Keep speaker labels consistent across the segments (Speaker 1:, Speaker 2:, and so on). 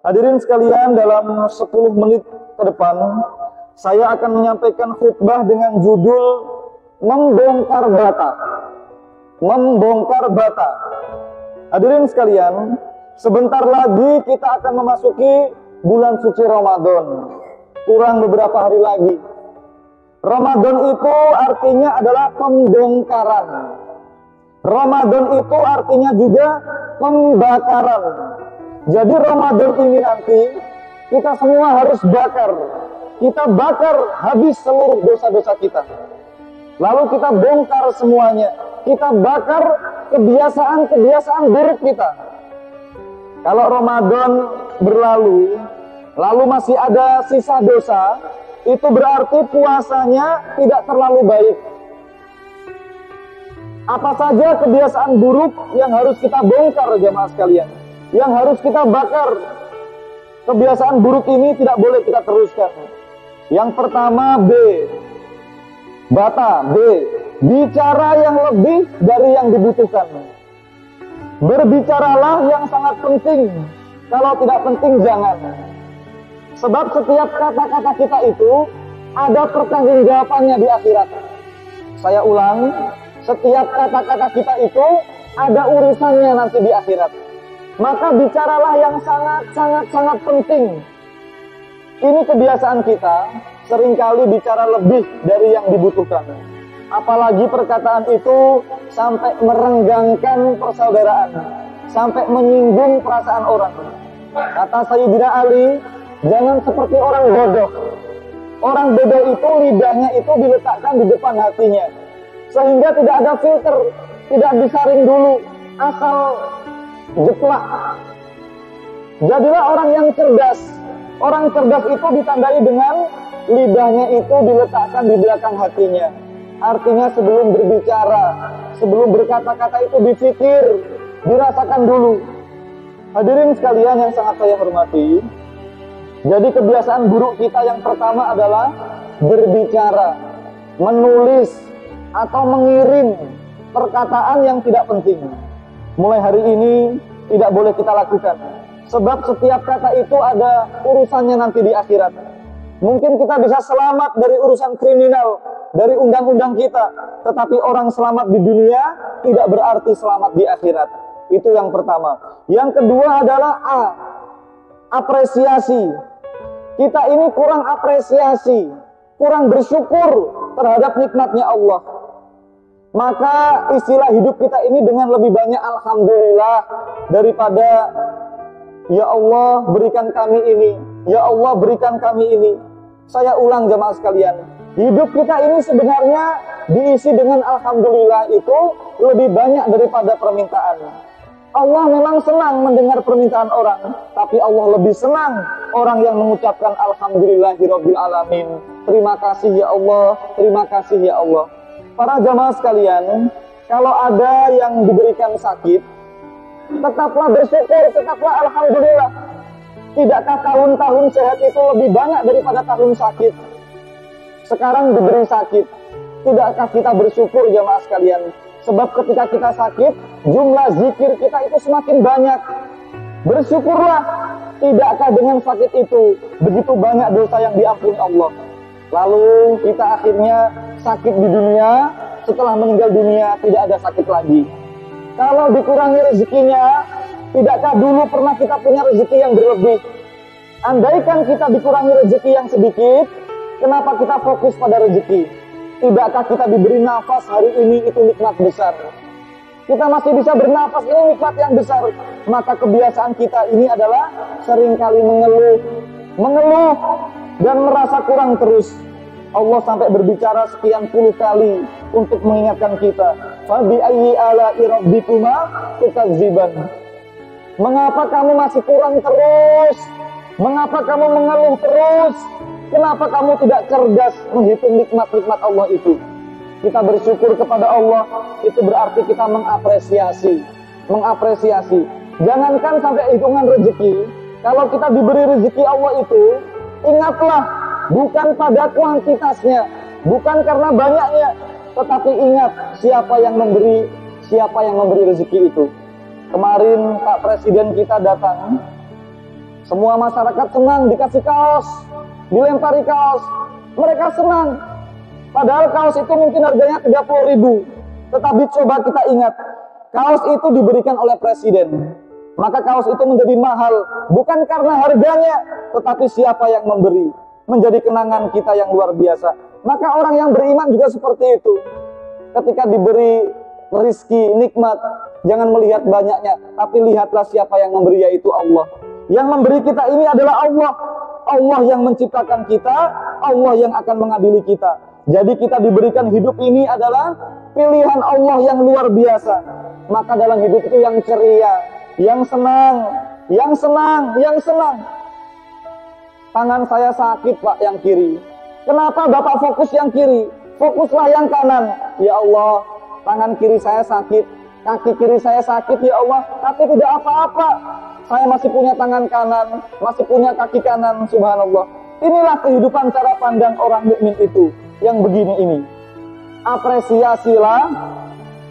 Speaker 1: Hadirin sekalian, dalam 10 menit ke depan saya akan menyampaikan khutbah dengan judul Membongkar Bata. Membongkar Bata. Hadirin sekalian, sebentar lagi kita akan memasuki bulan suci Ramadan. Kurang beberapa hari lagi. Ramadan itu artinya adalah pembongkaran. Ramadan itu artinya juga pembakaran. Jadi Ramadan ini nanti kita semua harus bakar. Kita bakar habis seluruh dosa-dosa kita. Lalu kita bongkar semuanya. Kita bakar kebiasaan-kebiasaan buruk kita. Kalau Ramadan berlalu, lalu masih ada sisa dosa, itu berarti puasanya tidak terlalu baik. Apa saja kebiasaan buruk yang harus kita bongkar, jamaah sekalian, yang harus kita bakar? Kebiasaan buruk ini tidak boleh kita teruskan. Yang pertama, bata, bicara yang lebih dari yang dibutuhkan. Berbicaralah yang sangat penting. Kalau tidak penting, jangan. Sebab setiap kata-kata kita itu ada pertanggungjawabannya di akhirat. Saya ulang, setiap kata-kata kita itu ada urusannya nanti di akhirat. Maka bicaralah yang sangat penting. Ini kebiasaan kita, seringkali bicara lebih dari yang dibutuhkan. Apalagi perkataan itu sampai merenggangkan persaudaraan, sampai menyinggung perasaan orang. Kata Sayyidina Ali, jangan seperti orang bodoh. Orang bodoh itu lidahnya itu diletakkan di depan hatinya, sehingga tidak ada filter, tidak disaring dulu, asal jeplak. Jadilah orang yang cerdas. Orang cerdas itu ditandai dengan lidahnya itu diletakkan di belakang hatinya. Artinya sebelum berbicara, sebelum berkata-kata itu dipikir, dirasakan dulu. Hadirin sekalian yang sangat saya hormati, jadi kebiasaan buruk kita yang pertama adalah berbicara, menulis, atau mengirim perkataan yang tidak penting. Mulai hari ini tidak boleh kita lakukan. Sebab setiap kata itu ada urusannya nanti di akhirat. Mungkin kita bisa selamat dari urusan kriminal, dari undang-undang kita. Tetapi orang selamat di dunia tidak berarti selamat di akhirat. Itu yang pertama. Yang kedua adalah apresiasi. Kita ini kurang apresiasi, kurang bersyukur terhadap nikmatnya Allah. Maka istilah hidup kita ini dengan lebih banyak alhamdulillah daripada ya Allah berikan kami ini, ya Allah berikan kami ini. Saya ulang jamaah sekalian, hidup kita ini sebenarnya diisi dengan alhamdulillah itu lebih banyak daripada permintaan. Allah memang senang mendengar permintaan orang, tapi Allah lebih senang orang yang mengucapkan alhamdulillahirabbil alamin. Terima kasih ya Allah, terima kasih ya Allah. Para jamaah sekalian, kalau ada yang diberikan sakit, tetaplah bersyukur, tetaplah alhamdulillah. Tidakkah tahun-tahun sehat itu lebih banyak daripada tahun sakit? Sekarang diberi sakit, tidakkah kita bersyukur jamaah sekalian? Sebab ketika kita sakit, jumlah zikir kita itu semakin banyak. Bersyukurlah, tidakkah dengan sakit itu begitu banyak dosa yang diampuni Allah? Lalu kita akhirnya sakit di dunia, setelah meninggal dunia tidak ada sakit lagi. Kalau dikurangi rezekinya, tidakkah dulu pernah kita punya rezeki yang berlebih? Andaikan kita dikurangi rezeki yang sedikit, kenapa kita fokus pada rezeki? Tidakkah kita diberi nafas hari ini itu nikmat besar? Kita masih bisa bernafas, ini nikmat yang besar. Maka kebiasaan kita ini adalah seringkali mengeluh dan merasa kurang terus. Allah sampai berbicara sekian puluh kali untuk mengingatkan kita. Fabi ayyi ala'i rabbikuma tukadziban. Mengapa kamu masih kurang terus? Mengapa kamu mengeluh terus? Kenapa kamu tidak cerdas menghitung nikmat-nikmat Allah itu? Kita bersyukur kepada Allah, itu berarti kita mengapresiasi. Jangankan sampai hitungan rezeki. Kalau kita diberi rezeki Allah itu, ingatlah, bukan pada kuantitasnya, bukan karena banyaknya, tetapi ingat siapa yang memberi rezeki itu. Kemarin Pak Presiden kita datang Semua masyarakat senang dikasih kaos, dilempari kaos. Mereka senang. Padahal kaos itu mungkin harganya 30.000. Tetapi coba kita ingat, kaos itu diberikan oleh presiden. Maka kaos itu menjadi mahal, bukan karena harganya, tetapi siapa yang memberi. Menjadi kenangan kita yang luar biasa. Maka orang yang beriman juga seperti itu. Ketika diberi rizki, nikmat, jangan melihat banyaknya, tapi lihatlah siapa yang memberi, yaitu Allah. Yang memberi kita ini adalah Allah. Allah yang menciptakan kita, Allah yang akan mengadili kita. Jadi kita diberikan hidup ini adalah pilihan Allah yang luar biasa. Maka dalam hidup itu yang ceria, yang senang, yang senang, yang senang. Tangan saya sakit Pak yang kiri. Kenapa Bapak fokus yang kiri? Fokuslah yang kanan. Ya Allah, tangan kiri saya sakit, kaki kiri saya sakit ya Allah, tapi tidak apa-apa. Saya masih punya tangan kanan, masih punya kaki kanan, subhanallah. Inilah kehidupan cara pandang orang mukmin itu, yang begini ini. Apresiasilah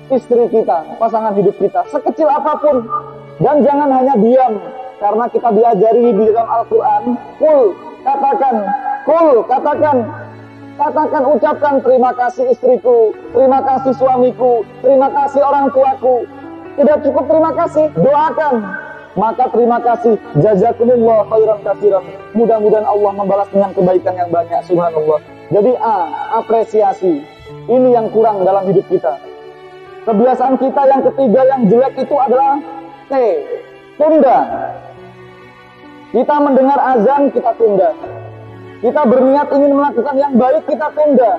Speaker 1: istri kita, pasangan hidup kita, sekecil apapun. Dan jangan hanya diam, karena kita diajari di dalam Al-Quran, katakan, ucapkan terima kasih istriku, terima kasih suamiku, terima kasih orang tuaku. Tidak cukup terima kasih, doakan. Maka terima kasih, jazakumullah khairan katsiran. Mudah-mudahan Allah membalas dengan kebaikan yang banyak, subhanallah. Jadi apresiasi. Ini yang kurang dalam hidup kita. Kebiasaan kita yang ketiga yang jelek itu adalah tunda. Kita mendengar azan, kita tunda. Kita berniat ingin melakukan yang baik, kita tunda.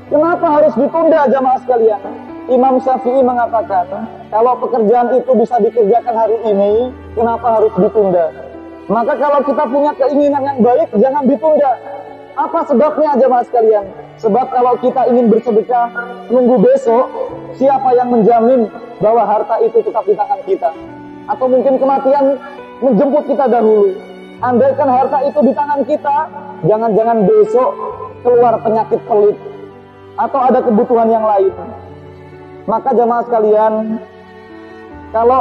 Speaker 1: Kenapa harus ditunda jamaah sekalian? Imam Syafi'i mengatakan, kalau pekerjaan itu bisa dikerjakan hari ini, kenapa harus ditunda? Maka kalau kita punya keinginan yang baik, jangan ditunda. Apa sebabnya jamaah sekalian? Sebab kalau kita ingin bersedekah, nunggu besok, siapa yang menjamin bahwa harta itu tetap di tangan kita? Atau mungkin kematian menjemput kita dahulu. Andaikan harta itu di tangan kita, jangan-jangan besok keluar penyakit pelit atau ada kebutuhan yang lain. Maka jamaah sekalian, kalau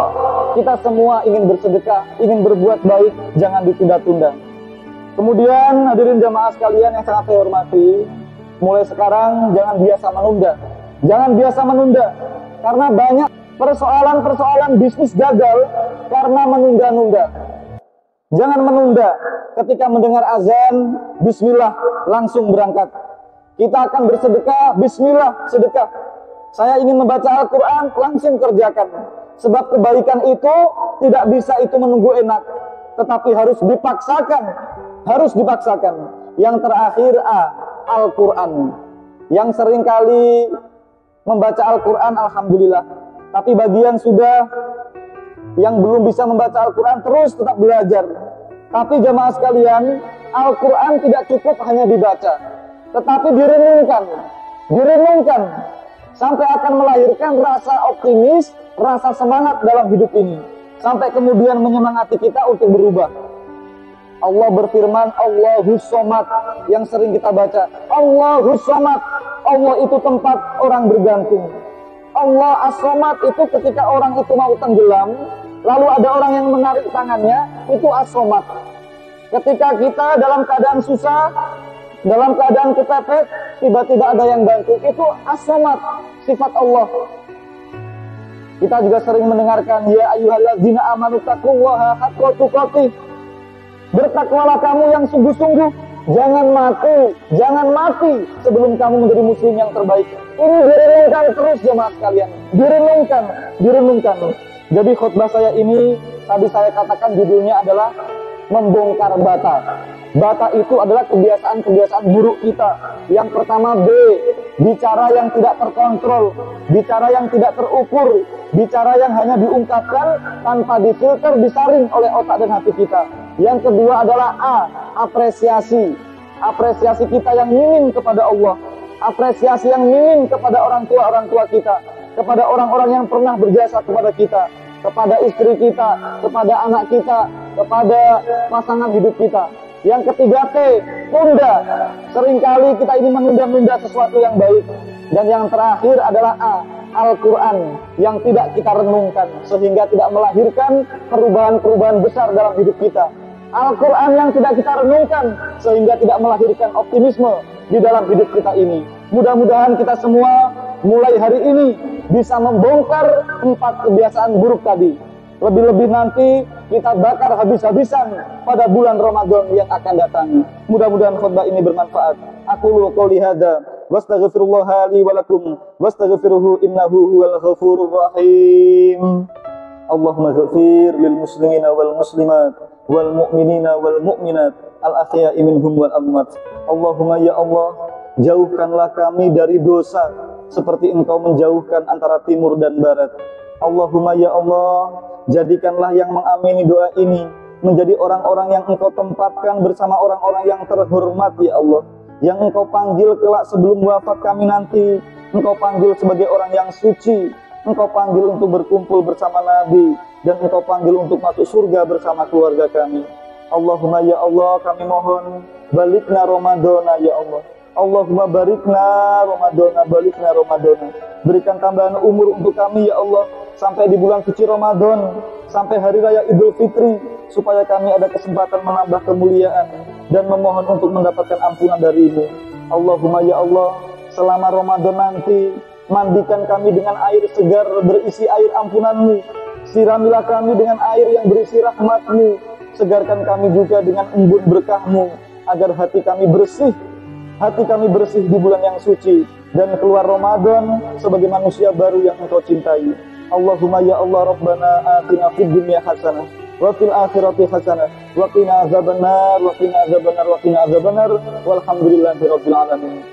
Speaker 1: kita semua ingin bersedekah, ingin berbuat baik, jangan ditunda-tunda. Kemudian hadirin jamaah sekalian yang sangat saya hormati, mulai sekarang jangan biasa menunda. Jangan biasa menunda, karena banyak persoalan-persoalan bisnis gagal karena menunda-nunda. Jangan menunda. Ketika mendengar azan, bismillah, langsung berangkat. Kita akan bersedekah, bismillah, sedekah. Saya ingin membaca Al-Quran, langsung kerjakan. Sebab kebaikan itu tidak bisa itu menunggu enak, tetapi harus dipaksakan. Harus dipaksakan. Yang terakhir Al-Quran. Yang seringkali membaca Al-Quran, alhamdulillah. Tapi bagian sudah yang belum bisa membaca Al-Quran, terus tetap belajar. Tapi jamaah sekalian, Al-Quran tidak cukup hanya dibaca, tetapi direnungkan. Direnungkan. Sampai akan melahirkan rasa optimis, rasa semangat dalam hidup ini. Sampai kemudian menyemangati kita untuk berubah. Allah berfirman, Allahus Somad, yang sering kita baca. Allahus Somad, Allah itu tempat orang bergantung. Allah As-Somad itu ketika orang itu mau tenggelam, lalu ada orang yang menarik tangannya, itu As-Somad. Ketika kita dalam keadaan susah, dalam keadaan kepepet, tiba-tiba ada yang bantu, itu As-Somad, sifat Allah. Kita juga sering mendengarkan, ya ayyuhalladzina amanu taqullaha haqqa tuqatih. Bertakwalah kamu yang sungguh-sungguh, jangan mati sebelum kamu menjadi muslim yang terbaik. Ini direnungkan terus jemaah sekalian, direnungkan. Jadi khutbah saya ini, tadi saya katakan judulnya adalah membongkar bata. Bata itu adalah kebiasaan-kebiasaan buruk kita. Yang pertama B, bicara yang tidak terkontrol, bicara yang tidak terukur, bicara yang hanya diungkapkan tanpa difilter, disaring oleh otak dan hati kita. Yang kedua adalah A, apresiasi. Apresiasi kita yang minim kepada Allah, apresiasi yang minim kepada orang tua kita, kepada orang-orang yang pernah berjasa kepada kita, kepada istri kita, kepada anak kita, kepada pasangan hidup kita. Yang ketiga T, tunda. Seringkali kita ini menunda-nunda sesuatu yang baik. Dan yang terakhir adalah A, Al-Quran, yang tidak kita renungkan, sehingga tidak melahirkan perubahan-perubahan besar dalam hidup kita. Al-Quran yang tidak kita renungkan sehingga tidak melahirkan optimisme di dalam hidup kita ini. Mudah-mudahan kita semua mulai hari ini bisa membongkar 4 kebiasaan buruk tadi. Lebih-lebih nanti kita bakar habis-habisan pada bulan Ramadan yang akan datang. Mudah-mudahan khutbah ini bermanfaat. Aqulu qouli hadza wastaghfirullaha li wa lakum wastaghfiruhu innahu huwal ghafurur rahim. Allahumma ghafir lil muslimina wal muslimat wal mu'minina wal mu'minat al ahya'i minhum wal amwat. Allahumma ya Allah, jauhkanlah kami dari dosa seperti Engkau menjauhkan antara timur dan barat. Allahumma ya Allah, jadikanlah yang mengamini doa ini menjadi orang-orang yang Engkau tempatkan bersama orang-orang yang terhormat ya Allah, yang Engkau panggil kelak sebelum wafat kami nanti. Engkau panggil sebagai orang yang suci, Engkau panggil untuk berkumpul bersama Nabi, dan Engkau panggil untuk masuk surga bersama keluarga kami. Allahumma ya Allah, kami mohon balikna Ramadana ya Allah. Allahumma barikna Ramadana, balikna Ramadana. Berikan tambahan umur untuk kami ya Allah, sampai di bulan suci Ramadan, sampai hari raya Idul Fitri, supaya kami ada kesempatan menambah kemuliaan dan memohon untuk mendapatkan ampunan dari-Mu. Allahumma ya Allah, selama Ramadan nanti, mandikan kami dengan air segar berisi air ampunan-Mu. Siramilah kami dengan air yang berisi rahmat-Mu. Segarkan kami juga dengan embun berkah-Mu, agar hati kami bersih di bulan yang suci, dan keluar Ramadan sebagai manusia baru yang Engkau cintai. Allahumma ya Allah, Rabbana atina fid dunya hasanah wa fil akhirati hasanah wa qina azabannar wa qina azabannar wa qina azabannar walhamdulillahi rabbil alamin.